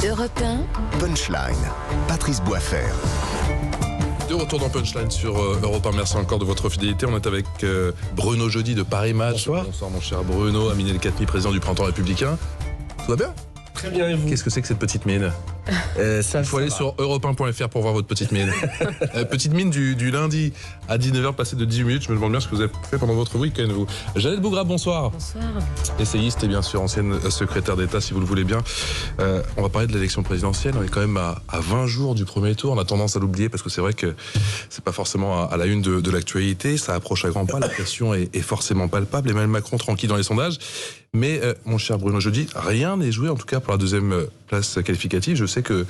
Europe 1. Punchline. Patrice Boisfer. De retour dans Punchline sur Europe 1. Merci encore de votre fidélité. On est avec Bruno Jeudi de Paris Match. Bonsoir. Bonsoir mon cher Bruno. Aminé El Khatmi, président du Printemps Républicain. Tout va bien? Très bien, et vous? Qu'est-ce que c'est que cette petite mine? Il faut aller sur europe1.fr pour voir votre petite mine. Petite mine du lundi à 19h, passée de 18 minutes. Je me demande bien ce que vous avez fait pendant votre week-end, vous. Jeannette Bougra, bonsoir. Bonsoir. Essayiste et bien sûr ancienne secrétaire d'État, si vous le voulez bien. On va parler de l'élection présidentielle. On est quand même à 20 jours du premier tour. On a tendance à l'oublier parce que c'est vrai que c'est pas forcément à la une de l'actualité. Ça approche à grands pas. La pression est forcément palpable. Emmanuel Macron tranquille dans les sondages. Mais mon cher Bruno Jeudi, rien n'est joué en tout cas pour la deuxième place qualificative. Je sais que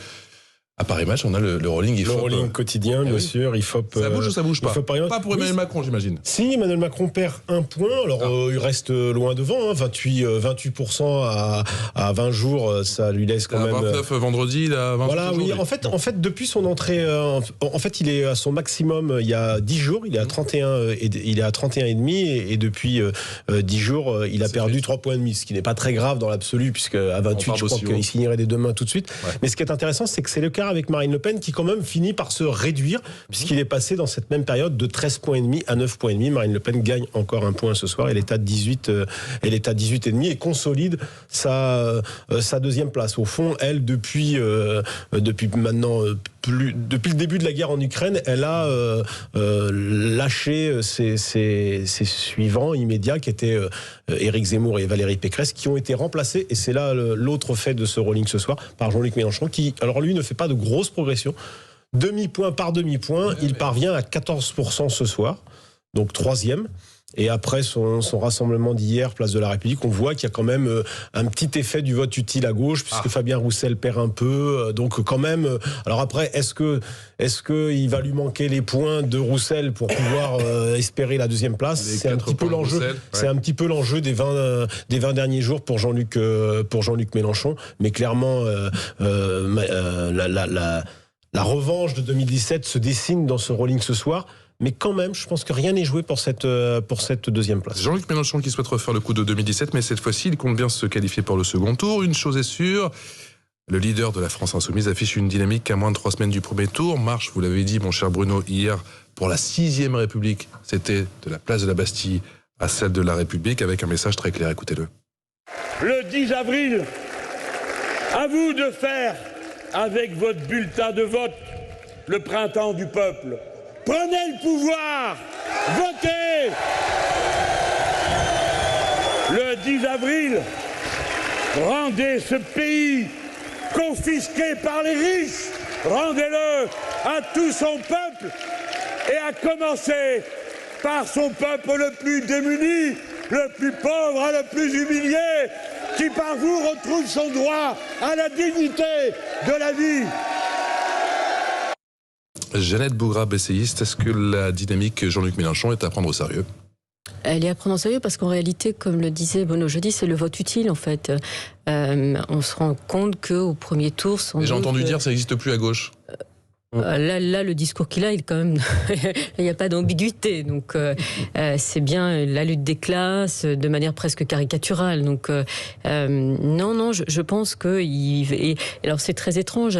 à Paris Match, on a le rolling IFOP. Le rolling quotidien, bien sûr, IFOP. Ça bouge ou ça bouge pas? Pas pour Emmanuel Macron, j'imagine. Si, Emmanuel Macron perd un point. Alors, il reste loin devant, 28% à 20 jours, ça lui laisse quand même... 29 vendredi, il a 28 Voilà, oui. aujourd'hui. En fait, depuis son entrée, en fait, il est à son maximum il y a 10 jours. Il est à 31, il est à 31,5 et depuis 10 jours, il a perdu 3,5 points, ce qui n'est pas très grave dans l'absolu, puisque à 28, je crois qu'il signerait des deux mains tout de suite. Ouais. Mais ce qui est intéressant, c'est que c'est le cas avec Marine Le Pen qui quand même finit par se réduire puisqu'il est passé dans cette même période de 13,5 points à 9,5 points. Marine Le Pen gagne encore un point ce soir. Elle est à 18,5 et consolide sa deuxième place. Au fond, elle, depuis maintenant depuis le début de la guerre en Ukraine, elle a lâché ses suivants immédiats qui étaient Éric Zemmour et Valérie Pécresse, qui ont été remplacés, et c'est là l'autre fait de ce rolling ce soir, par Jean-Luc Mélenchon, qui, alors lui, ne fait pas de grosse progression. Demi-point par demi-point, il parvient à 14% ce soir, donc troisième. Et après son rassemblement d'hier, place de la République, on voit qu'il y a quand même un petit effet du vote utile à gauche, puisque Fabien Roussel perd un peu. Donc quand même. Alors après, est-ce que il va lui manquer les points de Roussel pour pouvoir espérer la deuxième place? C'est un petit peu l'enjeu. Ouais. C'est un petit peu l'enjeu des 20 derniers jours pour Jean-Luc Mélenchon. Mais clairement, la revanche de 2017 se dessine dans ce rolling ce soir. Mais quand même, je pense que rien n'est joué pour cette deuxième place. Jean-Luc Mélenchon qui souhaite refaire le coup de 2017, mais cette fois-ci, il compte bien se qualifier pour le second tour. Une chose est sûre, le leader de la France Insoumise affiche une dynamique à moins de 3 semaines du premier tour. Marche, vous l'avez dit, mon cher Bruno, hier, pour la 6e République. C'était de la place de la Bastille à celle de la République, avec un message très clair. Écoutez-le. Le 10 avril, à vous de faire, avec votre bulletin de vote, le printemps du peuple. Prenez le pouvoir, votez. Le 10 avril, rendez ce pays confisqué par les riches, rendez-le à tout son peuple, et à commencer par son peuple le plus démuni, le plus pauvre et le plus humilié, qui par vous retrouve son droit à la dignité de la vie. Jeannette Bougra, essayiste, est-ce que la dynamique Jean-Luc Mélenchon est à prendre au sérieux? Elle est à prendre au sérieux parce qu'en réalité, comme le disait Bruno Jeudi, c'est le vote utile en fait. On se rend compte qu'au premier tour... J'ai entendu dire que ça n'existe plus à gauche. Là, le discours qu'il a, il quand même, il n'y a pas d'ambiguïté. Donc, c'est bien la lutte des classes de manière presque caricaturale. Donc, non, je pense que alors c'est très étrange.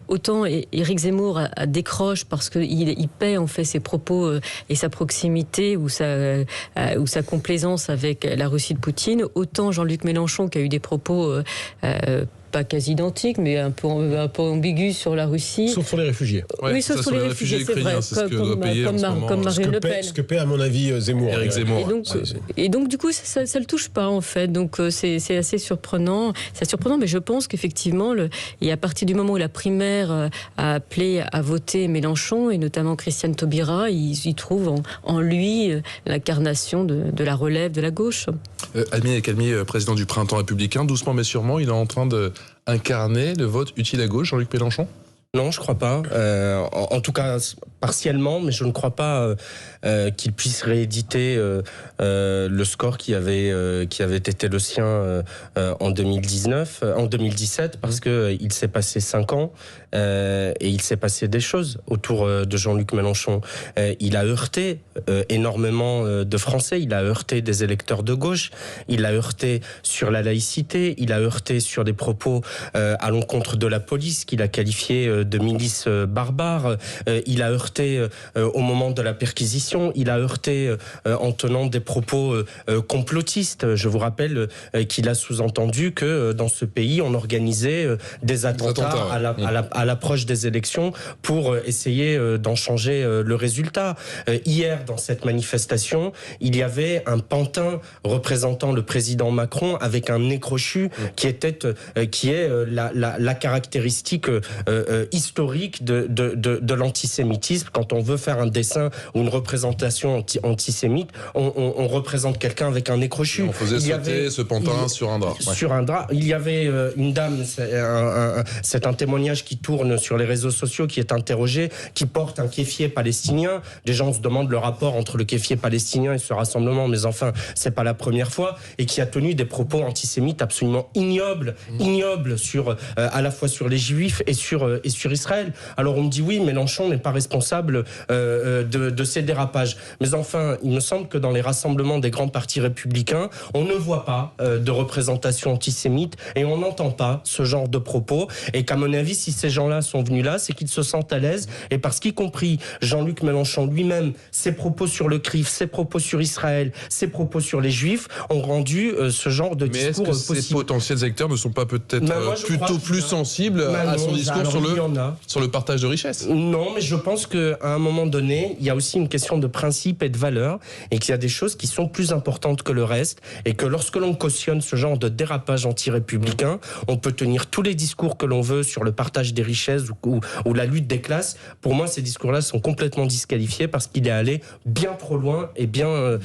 Autant Éric Zemmour décroche parce qu'il paie en fait ses propos et sa proximité ou sa complaisance avec la Russie de Poutine. Autant Jean-Luc Mélenchon qui a eu des propos pas quasi identique, mais un peu ambigu sur la Russie. Sauf sur les réfugiés. Ouais, oui, sauf sur les réfugiés, c'est vrai. Comme Marine Le Pen. Ce que paie, à mon avis, Zemmour. Éric Zemmour. Et donc, du coup, ça le touche pas, en fait. Donc, c'est assez surprenant. C'est surprenant, mais je pense qu'effectivement, et à partir du moment où la primaire a appelé à voter Mélenchon, et notamment Christiane Taubira, ils trouvent en lui l'incarnation de la relève de la gauche. Aminé El Khatmi, président du Printemps Républicain, doucement mais sûrement, il est en train d'incarner le vote utile à gauche, Jean-Luc Mélenchon? Non, je crois pas. En tout cas, partiellement, mais je ne crois pas qu'il puisse rééditer le score qui avait été le sien en 2017, parce que il s'est passé 5 ans et il s'est passé des choses autour de Jean-Luc Mélenchon. Il a heurté énormément de Français. Il a heurté des électeurs de gauche. Il a heurté sur la laïcité. Il a heurté sur des propos à l'encontre de la police qu'il a qualifié de milice barbare. Il a heurté au moment de la perquisition. Il a heurté en tenant des propos complotistes. Je vous rappelle qu'il a sous-entendu que dans ce pays, on organisait des attentats à l'approche des élections pour essayer d'en changer le résultat. Hier, dans cette manifestation, il y avait un pantin représentant le président Macron avec un nez crochu qui est la caractéristique historique de l'antisémitisme. Quand on veut faire un dessin ou une représentation antisémite, on représente quelqu'un avec un nez crochu. On faisait sauter ce pantin sur un drap. Sur un drap. Il y avait une dame, c'est un témoignage qui tourne sur les réseaux sociaux, qui est interrogée, qui porte un kéfier palestinien. Des gens se demandent le rapport entre le kéfier palestinien et ce rassemblement, mais enfin, c'est pas la première fois, et qui a tenu des propos antisémites absolument ignobles sur, à la fois sur les Juifs et sur Israël. Alors on me dit oui, Mélenchon n'est pas responsable de ces dérapages. Mais enfin, il me semble que dans les rassemblements des grands partis républicains, on ne voit pas de représentation antisémite et on n'entend pas ce genre de propos. Et qu'à mon avis, si ces gens-là sont venus là, c'est qu'ils se sentent à l'aise, et parce qu'y compris Jean-Luc Mélenchon lui-même, ses propos sur le CRIF, ses propos sur Israël, ses propos sur les Juifs ont rendu ce genre de discours possible. Mais est-ce que ces potentiels acteurs ne sont pas peut-être plutôt plus sensibles à son discours sur le partage de richesses? Non, mais je pense qu'à un moment donné, il y a aussi une question de principe et de valeur, et qu'il y a des choses qui sont plus importantes que le reste, et que lorsque l'on cautionne ce genre de dérapage anti-républicain, on peut tenir tous les discours que l'on veut sur le partage des richesses ou la lutte des classes. Pour moi, ces discours-là sont complètement disqualifiés parce qu'il est allé bien trop loin et bien...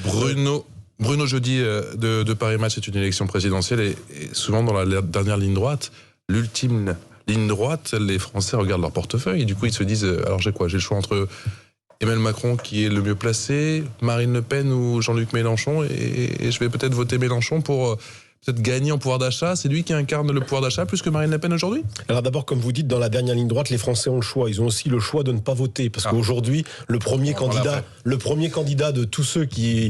Bruno Jeudi de Paris Match, c'est une élection présidentielle et souvent dans la dernière ligne droite, l'ultime ligne droite, les Français regardent leur portefeuille et du coup ils se disent alors j'ai quoi? J'ai le choix entre Emmanuel Macron qui est le mieux placé, Marine Le Pen ou Jean-Luc Mélenchon, et je vais peut-être voter Mélenchon pour peut-être gagner en pouvoir d'achat. C'est lui qui incarne le pouvoir d'achat plus que Marine Le Pen aujourd'hui? Alors d'abord, comme vous dites, dans la dernière ligne droite, les Français ont le choix. Ils ont aussi le choix de ne pas voter. Parce qu'aujourd'hui, le premier candidat de tous ceux qui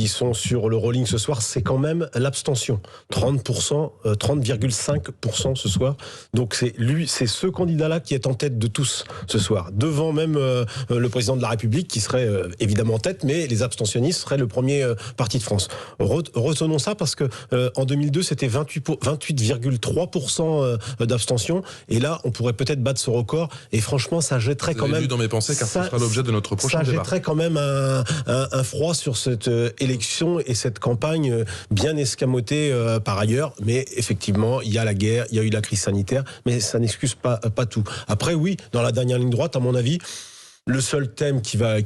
sont sur le rolling ce soir, c'est quand même l'abstention. 30,5% ce soir. Donc c'est ce candidat-là qui est en tête de tous ce soir. Devant même le président de la République qui serait évidemment en tête, mais les abstentionnistes seraient le premier parti de France. Retenons ça parce que en 2002, c'était 28,3% d'abstention. Et là, on pourrait peut-être battre ce record. Et franchement, ça jetterait quand même... vu dans mes pensées, car ce sera l'objet de notre prochain débat. Ça jetterait quand même un froid sur cette élection et cette campagne bien escamotée par ailleurs. Mais effectivement, il y a la guerre, il y a eu la crise sanitaire, mais ça n'excuse pas tout. Après, oui, dans la dernière ligne droite, à mon avis... Le seul thème qui va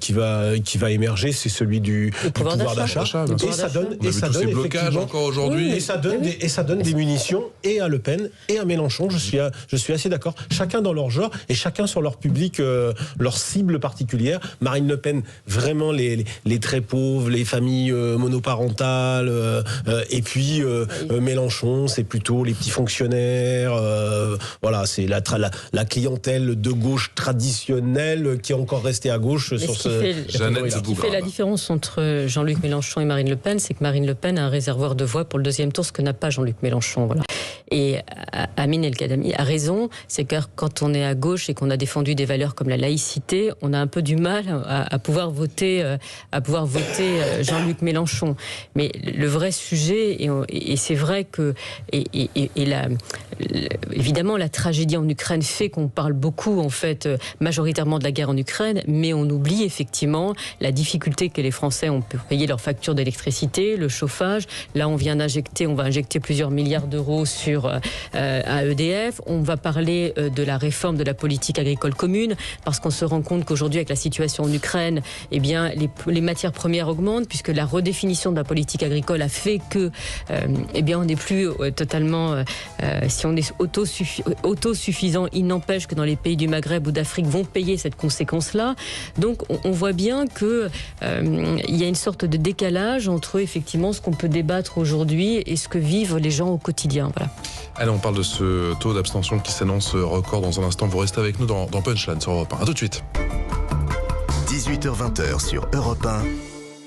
émerger, c'est celui du pouvoir d'achat. Et ça donne effectivement encore aujourd'hui. Et ça donne des munitions et à Le Pen et à Mélenchon. Je suis assez d'accord. Chacun dans leur genre et chacun sur leur public, leur cible particulière. Marine Le Pen, vraiment les très pauvres, les familles monoparentales. Et puis Mélenchon, c'est plutôt les petits fonctionnaires. Voilà, c'est la clientèle de gauche traditionnelle qui est encore resté à gauche sur ce qui fait la différence entre Jean-Luc Mélenchon et Marine Le Pen, c'est que Marine Le Pen a un réservoir de voix pour le deuxième tour, ce que n'a pas Jean-Luc Mélenchon. Voilà. Et Amine El-Kadami a raison, c'est que quand on est à gauche et qu'on a défendu des valeurs comme la laïcité, on a un peu du mal à pouvoir voter Jean-Luc Mélenchon. Mais le vrai sujet, et c'est vrai que évidemment la tragédie en Ukraine fait qu'on parle beaucoup en fait majoritairement de la guerre en Ukraine, mais on oublie effectivement la difficulté que les Français ont pour payer leurs factures d'électricité, le chauffage. Là, on va injecter plusieurs milliards d'euros sur à EDF. On va parler de la réforme de la politique agricole commune, parce qu'on se rend compte qu'aujourd'hui, avec la situation en Ukraine, eh bien, les matières premières augmentent, puisque la redéfinition de la politique agricole a fait que, eh bien, on n'est plus totalement, si on est autosuffisant, il n'empêche que dans les pays du Maghreb ou d'Afrique vont payer cette conséquence-là. Donc, on voit bien que il y a une sorte de décalage entre effectivement ce qu'on peut débattre aujourd'hui et ce que vivent les gens au quotidien. Voilà. Allez, on parle de ce taux d'abstention qui s'annonce record dans un instant. Vous restez avec nous dans Punchline sur Europe 1. A tout de suite. 18h-20h sur Europe 1.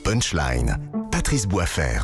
Punchline. Patrice Boisfer.